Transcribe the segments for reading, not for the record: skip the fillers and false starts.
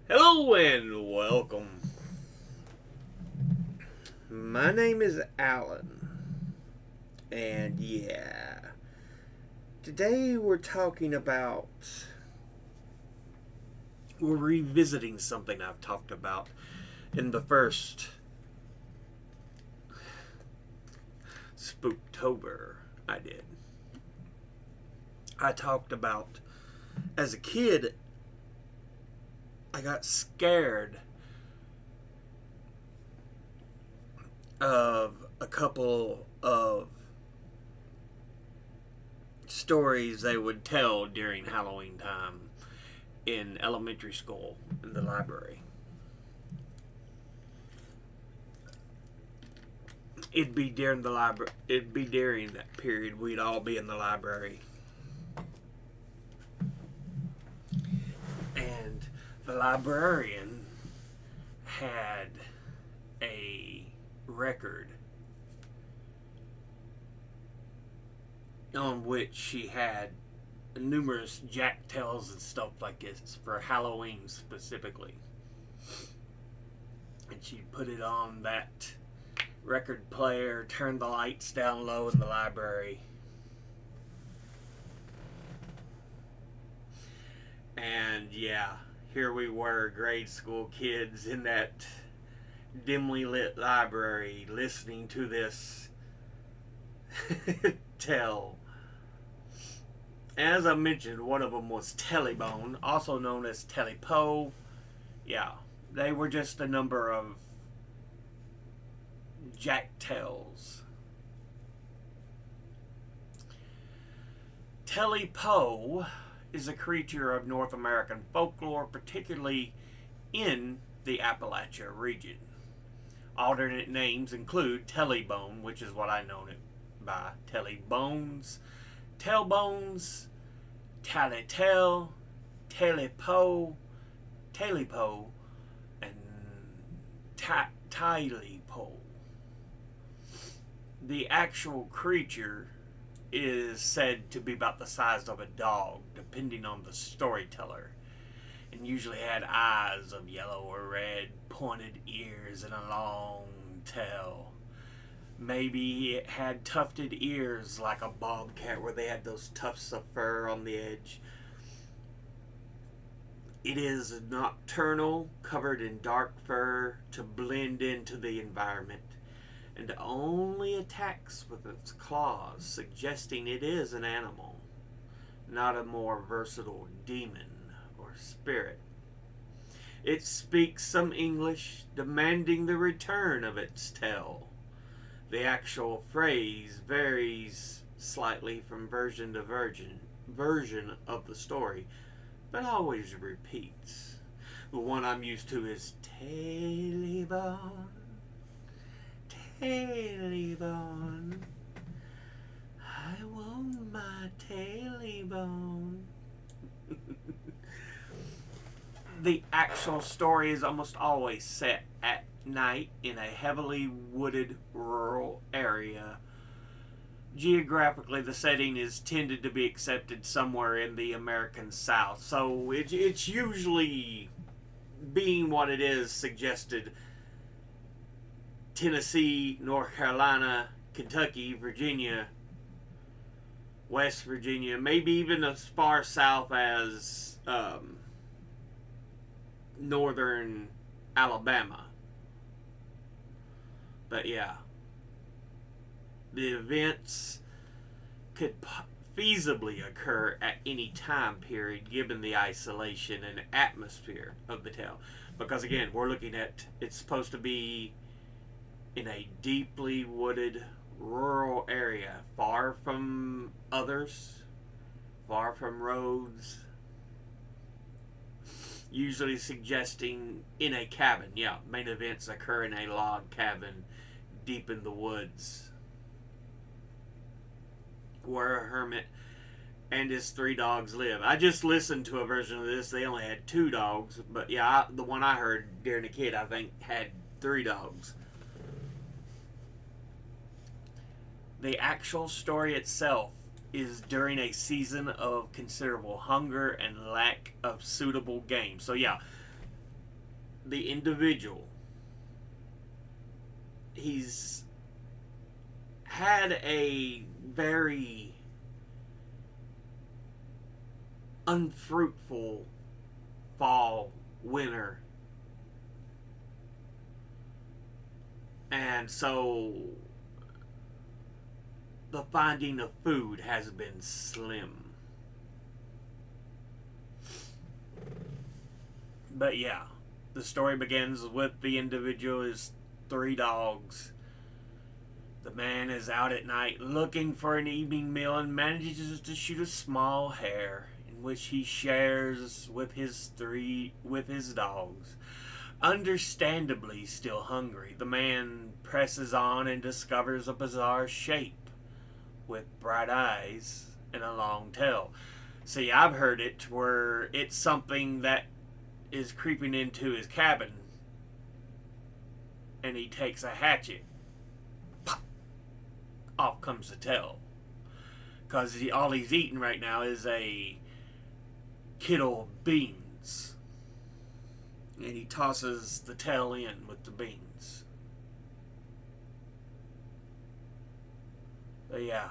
Hello and welcome. My name is Alan, and today we're revisiting something I've talked about in the first Spooktober I did. I talked about as a kid, I got scared of a couple of stories they would tell during Halloween time in elementary school in the library. It'd be during that period we'd all be in the library. And the librarian had a record on which she had numerous jack tales and stuff like this for Halloween specifically. And she put it on that record player, turned the lights down low in the library. And here we were, grade school kids in that dimly lit library listening to this tell. As I mentioned, one of them was Taileybone, also known as Taileybone. Yeah, they were just a number of jack tales. Taileybone is a creature of North American folklore, particularly in the Appalachia region. Alternate names include Taileybone, which is what I know it by, Taileybones, tailbones, Taileytail, Taileipo, Taileipo, and Taileipo. The actual creature is said to be about the size of a dog, depending on the storyteller, and usually had eyes of yellow or red, pointed ears, and a long tail. Maybe it had tufted ears like a bobcat, where they had those tufts of fur on the edge. It is nocturnal, covered in dark fur to blend into the environment, and only attacks with its claws, suggesting it is an animal, not a more versatile demon or spirit. It speaks some English, demanding the return of its tail. The actual phrase varies slightly from version to version of the story, but always repeats. The one I'm used to is Taileybone, Taileybone, I want my Taileybone. The actual story is almost always set at night in a heavily wooded rural area. Geographically, the setting is tended to be accepted somewhere in the American South, so it's usually, being what it is, suggested Tennessee, North Carolina, Kentucky, Virginia, West Virginia, maybe even as far south as northern Alabama. But the events could feasibly occur at any time period given the isolation and atmosphere of the tale. Because again, we're looking at, it's supposed to be in a deeply wooded rural area, far from others, far from roads, usually suggesting in a cabin. Main events occur in a log cabin deep in the woods, where a hermit and his 3 dogs live. I just listened to a version of this. They only had 2 dogs, but the one I heard during a kid, I think, had 3 dogs. The actual story itself is during a season of considerable hunger and lack of suitable game. So the individual, he's had a very unfruitful fall, winter. And so the finding of food has been slim. But yeah, the story begins with the individual is 3 dogs. The man is out at night looking for an evening meal and manages to shoot a small hare in which he shares with his dogs. Understandably still hungry, the man presses on and discovers a bizarre shape with bright eyes and a long tail. See, I've heard it where it's something that is creeping into his cabin and he takes a hatchet. Pop! Off comes the tail. Because all he's eating right now is a kittle of beans. And he tosses the tail in with the beans. But yeah.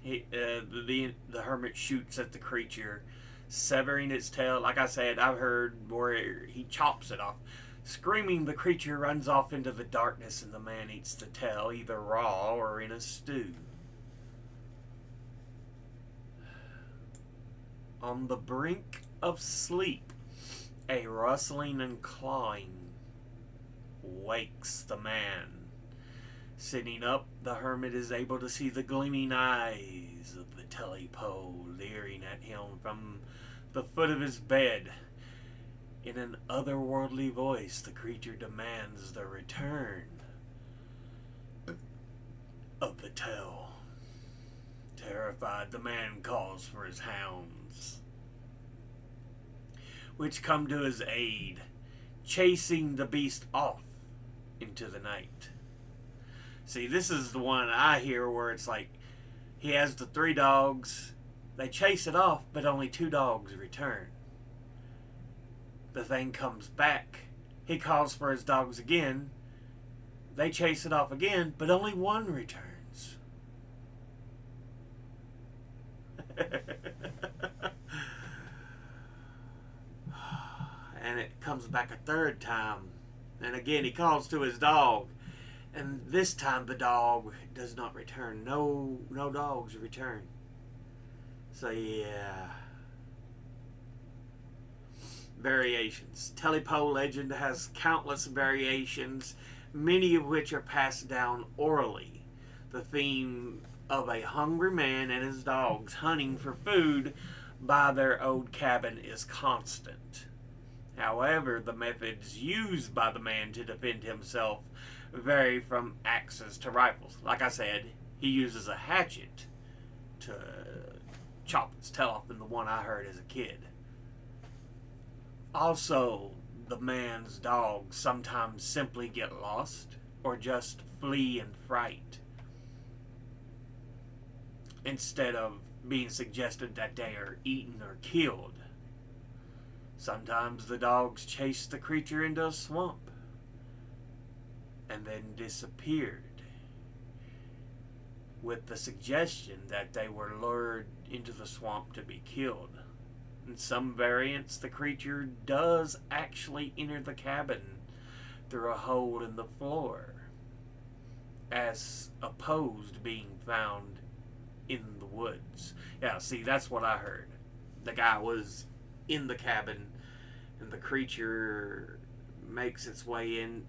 The hermit shoots at the creature, severing its tail. Like I said, I've heard where he chops it off. Screaming, the creature runs off into the darkness and the man eats the tail, either raw or in a stew. On the brink of sleep, a rustling and clawing wakes the man. Sitting up, the hermit is able to see the gleaming eyes of the Taileybone leering at him from the foot of his bed. In an otherworldly voice, the creature demands the return of the tail. Terrified, the man calls for his hounds, which come to his aid, chasing the beast off into the night. See, this is the one I hear where it's like, he has the 3 dogs, they chase it off, but only 2 dogs return. The thing comes back, he calls for his dogs again, they chase it off again, but only 1 returns. And it comes back a 3rd time, and again he calls to his dog. And this time the dog does not return. No dogs return. So yeah. Variations. Taileybone legend has countless variations, many of which are passed down orally. The theme of a hungry man and his dogs hunting for food by their old cabin is constant. However, the methods used by the man to defend himself vary from axes to rifles. Like I said, he uses a hatchet to chop its tail off in the one I heard as a kid. Also, the man's dogs sometimes simply get lost or just flee in fright, instead of being suggested that they are eaten or killed. Sometimes the dogs chase the creature into a swamp and then disappeared, with the suggestion that they were lured into the swamp to be killed. In some variants, the creature does actually enter the cabin through a hole in the floor, as opposed to being found in the woods. Yeah, see, that's what I heard. The guy was in the cabin, and the creature makes its way in,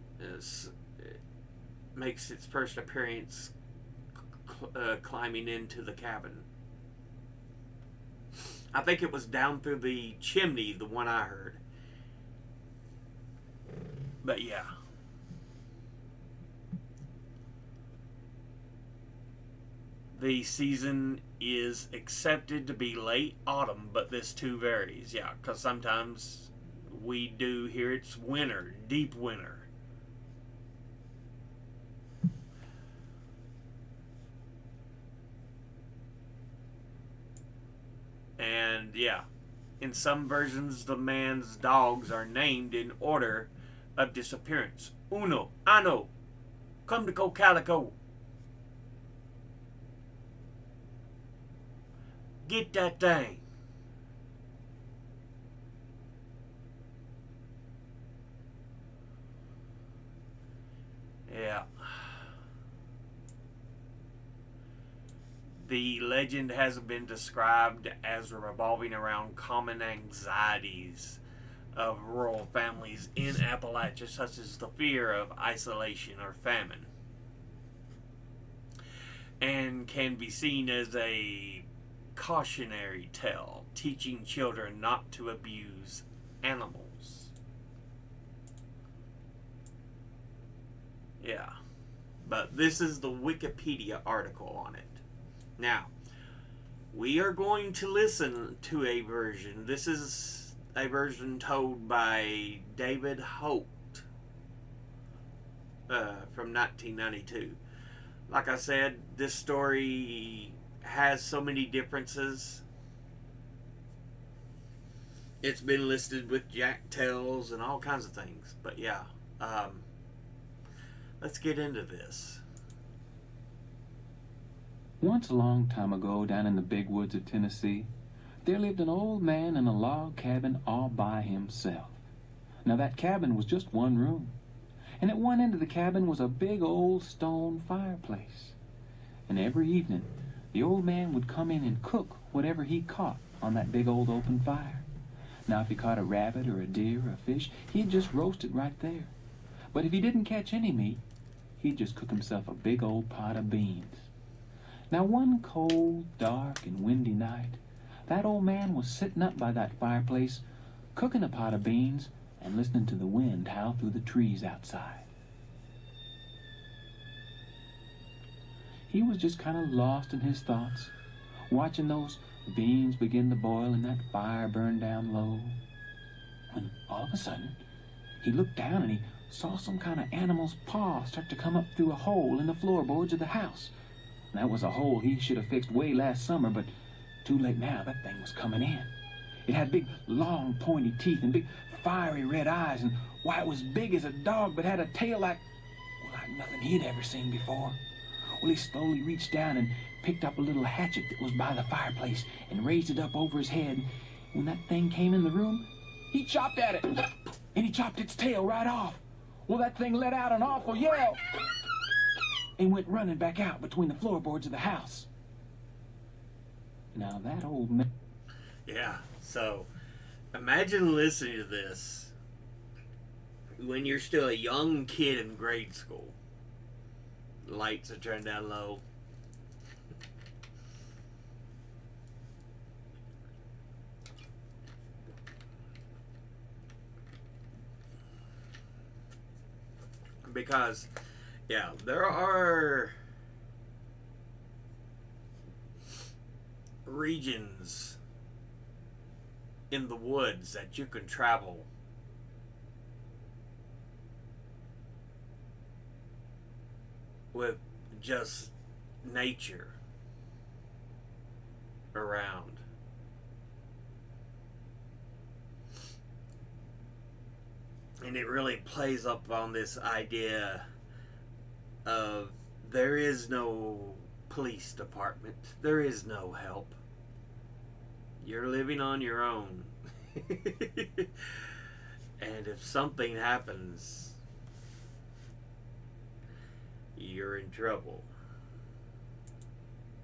makes its first appearance climbing into the cabin. I think it was down through the chimney, the one I heard. But yeah. The season is accepted to be late autumn, but this too varies. Yeah, because sometimes we do hear it's winter, deep winter. And yeah, In some versions, the man's dogs are named in order of disappearance. Uno, Ano, come to go calico. Get that thing. Yeah. The legend has been described as revolving around common anxieties of rural families in Appalachia, such as the fear of isolation or famine, and can be seen as a cautionary tale, teaching children not to abuse animals. Yeah. But this is the Wikipedia article on it. Now, we are going to listen to a version. This is a version told by David Holt from 1992. Like I said, this story has so many differences. It's been listed with Jack Tells and all kinds of things. But yeah, let's get into this. Once a long time ago, down in the big woods of Tennessee, there lived an old man in a log cabin all by himself. Now that cabin was just one room, and at one end of the cabin was a big old stone fireplace. And every evening, the old man would come in and cook whatever he caught on that big old open fire. Now if he caught a rabbit or a deer or a fish, he'd just roast it right there. But if he didn't catch any meat, he'd just cook himself a big old pot of beans. Now one cold, dark, and windy night, that old man was sitting up by that fireplace, cooking a pot of beans and listening to the wind howl through the trees outside. He was just kind of lost in his thoughts, watching those beans begin to boil and that fire burn down low. When all of a sudden, he looked down and he saw some kind of animal's paw start to come up through a hole in the floorboards of the house. That was a hole he should have fixed way last summer, but too late now. That thing was coming in. It had big, long, pointy teeth and big, fiery red eyes, and why, it was big as a dog, but had a tail like nothing he'd ever seen before. Well, he slowly reached down and picked up a little hatchet that was by the fireplace and raised it up over his head. When that thing came in the room, he chopped at it, and he chopped its tail right off. Well, that thing let out an awful yell and went running back out between the floorboards of the house. Now that old man... Yeah, so imagine listening to this when you're still a young kid in grade school. The lights are turned down low. Because, yeah, there are regions in the woods that you can travel with just nature around. And it really plays up on this idea of there is no police department, there is no help. You're living on your own. And if something happens, you're in trouble.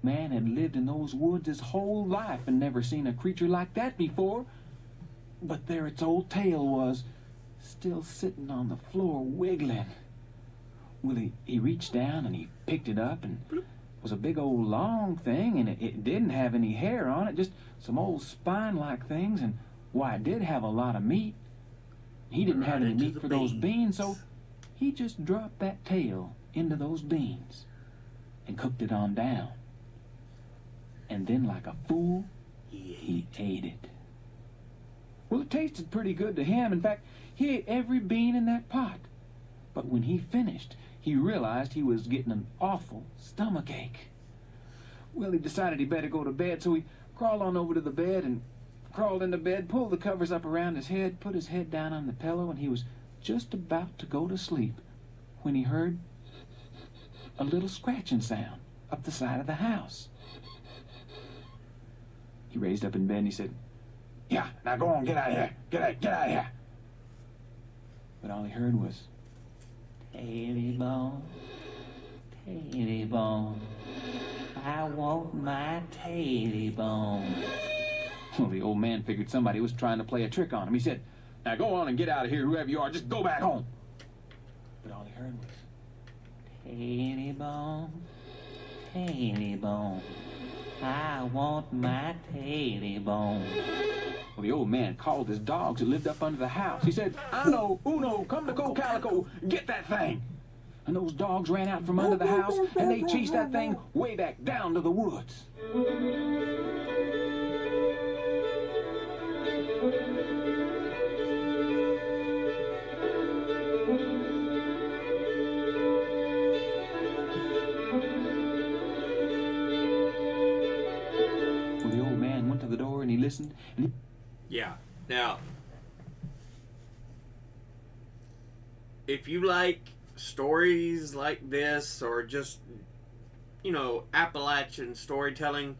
Man had lived in those woods his whole life and never seen a creature like that before. But there its old tail was, still sitting on the floor wiggling. Well, he reached down and he picked it up, and it was a big old long thing, and it didn't have any hair on it, just some old spine-like things, and why, it did have a lot of meat. He didn't have any meat for those beans, so he just dropped that tail into those beans and cooked it on down. And then, like a fool, he ate it. Well, it tasted pretty good to him. In fact, he ate every bean in that pot. But when he finished, he realized he was getting an awful stomachache. Well, he decided he better go to bed, so he crawled on over to the bed and crawled into bed, pulled the covers up around his head, put his head down on the pillow, and he was just about to go to sleep when he heard a little scratching sound up the side of the house. He raised up in bed and he said, "Yeah, now go on, get out of here. Get out of here." But all he heard was, "Taileybone, Taileybone, I want my Taileybone." Well, the old man figured somebody was trying to play a trick on him. He said, "Now go on and get out of here, whoever you are. Just go back home." But all he heard was, "Taileybone, Taileybone, I want my Taileybone." Well, the old man called his dogs that lived up under the house. He said, "Ano, Uno, come to go Calico, get that thing." And those dogs ran out from under the house, and they chased that thing way back down to the woods. Well, the old man went to the door and he listened. And Yeah. Now, if you like stories like this, or just, Appalachian storytelling,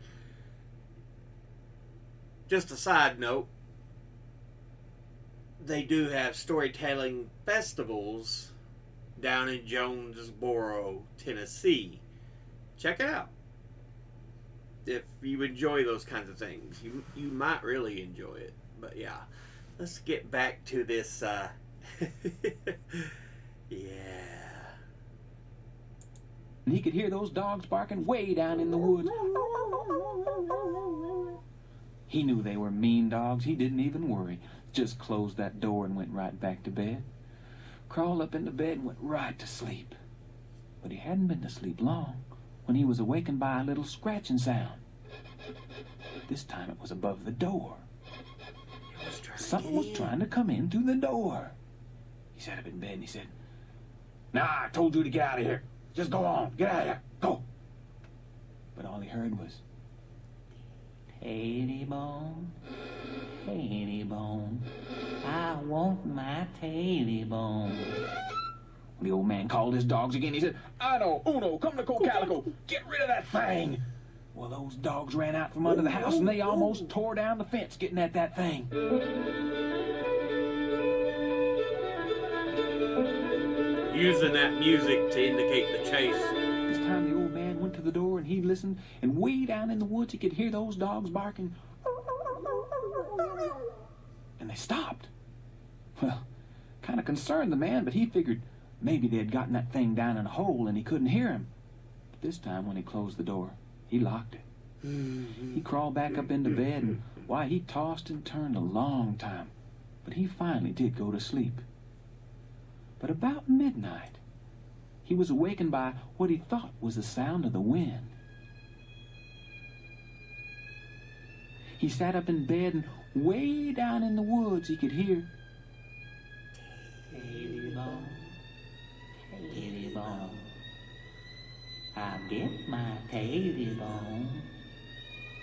just a side note, they do have storytelling festivals down in Jonesboro, Tennessee. Check it out. If you enjoy those kinds of things, you might really enjoy it. But yeah, let's get back to this. Yeah. he could hear those dogs barking way down in the woods. He knew they were mean dogs. He didn't even worry. Just closed that door and went right back to bed. Crawled up into bed and went right to sleep. But he hadn't been to sleep long when he was awakened by a little scratching sound. This time it was above the door. Something was trying to come in through the door. He sat up in bed and he said, "Now, I told you to get out of here. Just go on. Get out of here. Go." But all he heard was, "Taileybone, Taileybone, I want my Taileybone." The old man called his dogs again. He said, "Ano, Uno, come to Calico. Get rid of that thing." Well, those dogs ran out from under the house and they almost tore down the fence getting at that thing. Using that music to indicate the chase. This time the old man went to the door and he listened, and way down in the woods he could hear those dogs barking. And they stopped. Well, kind of concerned the man, but he figured maybe they had gotten that thing down in a hole and he couldn't hear him. But this time when he closed the door, he locked it. He crawled back up into bed, and why, he tossed and turned a long time. But he finally did go to sleep. But about midnight, he was awakened by what he thought was the sound of the wind. He sat up in bed, and way down in the woods he could hear, "Taileybone, Taileybone, I'll get my Taileybone."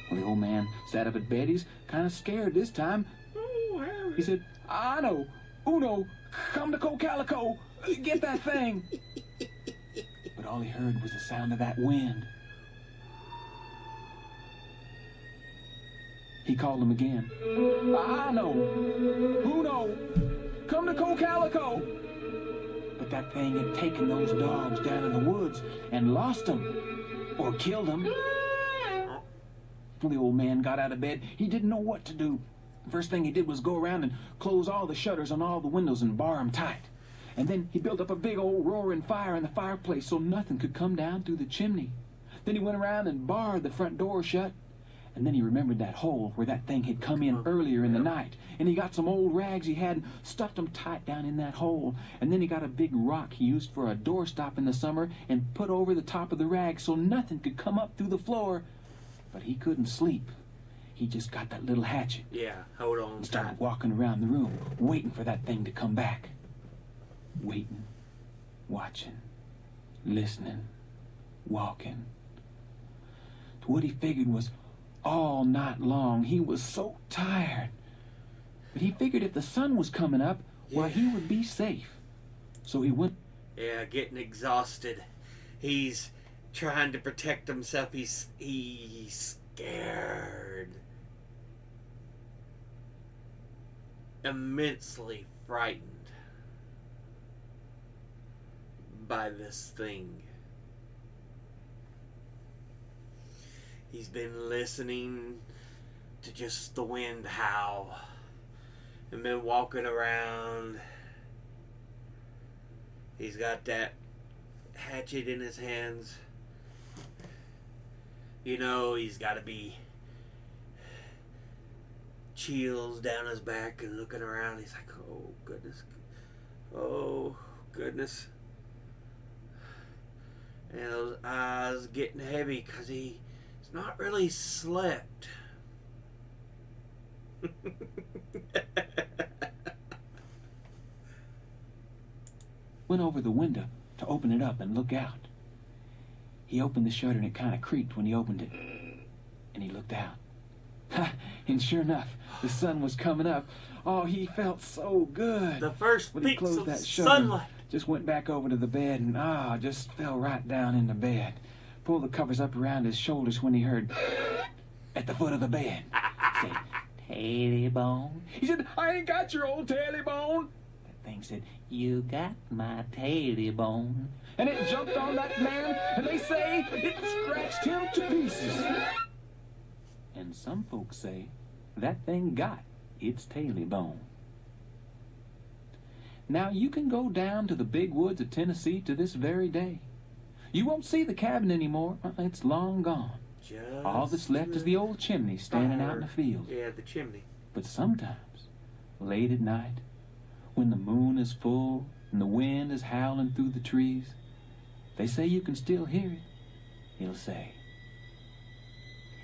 Well, the old man sat up in bed. He's kind of scared this time. He said, "Ano, Uno, come to Calico, get that thing." But all he heard was the sound of that wind. He called him again. "Ano, Uno, come to Calico." But that thing had taken those dogs down in the woods and lost them, or killed them. Well, the old man got out of bed. He didn't know what to do. First thing he did was go around and close all the shutters on all the windows and bar them tight. And then he built up a big old roaring fire in the fireplace so nothing could come down through the chimney. Then he went around and barred the front door shut. And then he remembered that hole where that thing had come in earlier in the night. And he got some old rags he had and stuffed them tight down in that hole. And then he got a big rock he used for a doorstop in the summer and put over the top of the rags so nothing could come up through the floor. But he couldn't sleep. He just got that little hatchet. Yeah, hold on. And started walking around the room, waiting for that thing to come back. Waiting, watching, listening, walking. What he figured was all night long. He was so tired. But he figured if the sun was coming up, why, he would be safe. So he went. Yeah, getting exhausted. He's trying to protect himself. He's scared. Immensely frightened by this thing. He's been listening to just the wind howl and been walking around. He's got that hatchet in his hands. You know, he's got to be chills down his back and looking around. He's like, oh, goodness. Oh, goodness. And those eyes getting heavy because he's not really slept. Went over the window to open it up and look out. He opened the shutter and it kind of creaked when he opened it. And he looked out. And sure enough, the sun was coming up. Oh, he felt so good. The first when he peaks closed of that shutter, sunlight. just went back over to the bed and just fell right down into bed. Pulled the covers up around his shoulders when he heard at the foot of the bed. Said, Taileybone. He said, I ain't got your old Taileybone. That thing said, you got my Taileybone. And it jumped on that man, and they say it scratched him to pieces. And some folks say that thing got its Taileybone. Now you can go down to the big woods of Tennessee to this very day. You won't see the cabin anymore. It's long gone. All that's left is the old chimney standing out in the field. Yeah, the chimney. But sometimes, late at night, when the moon is full and the wind is howling through the trees, they say you can still hear it. He'll say,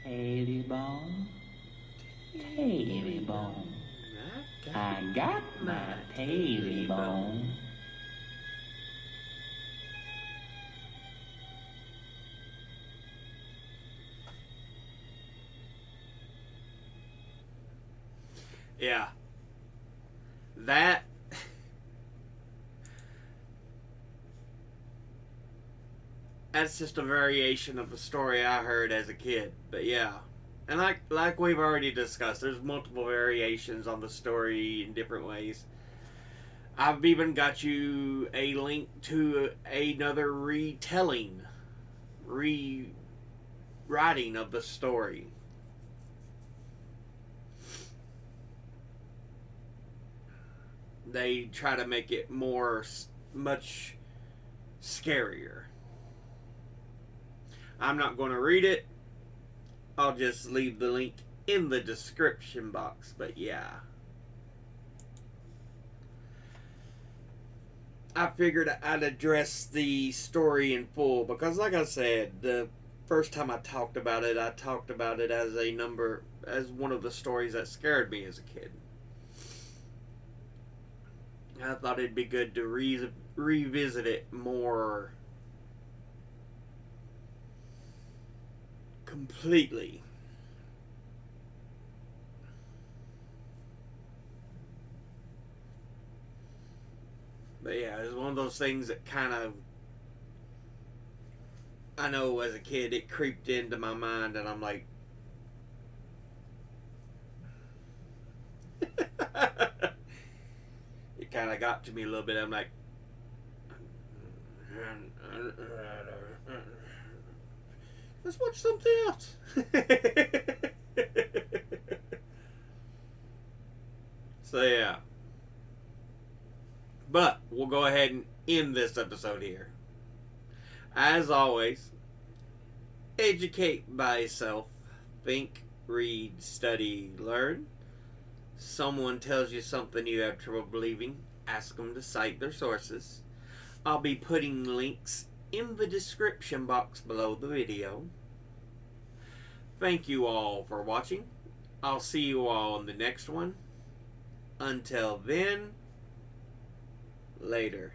Taileybone, Taileybone, I got my Taileybone. Yeah. That's just a variation of a story I heard as a kid. But yeah. And like we've already discussed, there's multiple variations on the story in different ways. I've even got you a link to another rewriting of the story. They try to make it much scarier. I'm not going to read it. I'll just leave the link in the description box. But yeah. I figured I'd address the story in full because, like I said, the first time I talked about it as one of the stories that scared me as a kid. I thought it'd be good to revisit it more completely. But yeah, it's one of those things that kind of, I know as a kid it creeped into my mind and I'm like, it kind of got to me a little bit. I'm like, let's watch something else. So yeah. But we'll go ahead and end this episode here. As always, educate by yourself. Think, read, study, learn. Someone tells you something you have trouble believing, ask them to cite their sources. I'll be putting links in the description box below the video. Thank you all for watching. I'll see you all in the next one. Until then, later.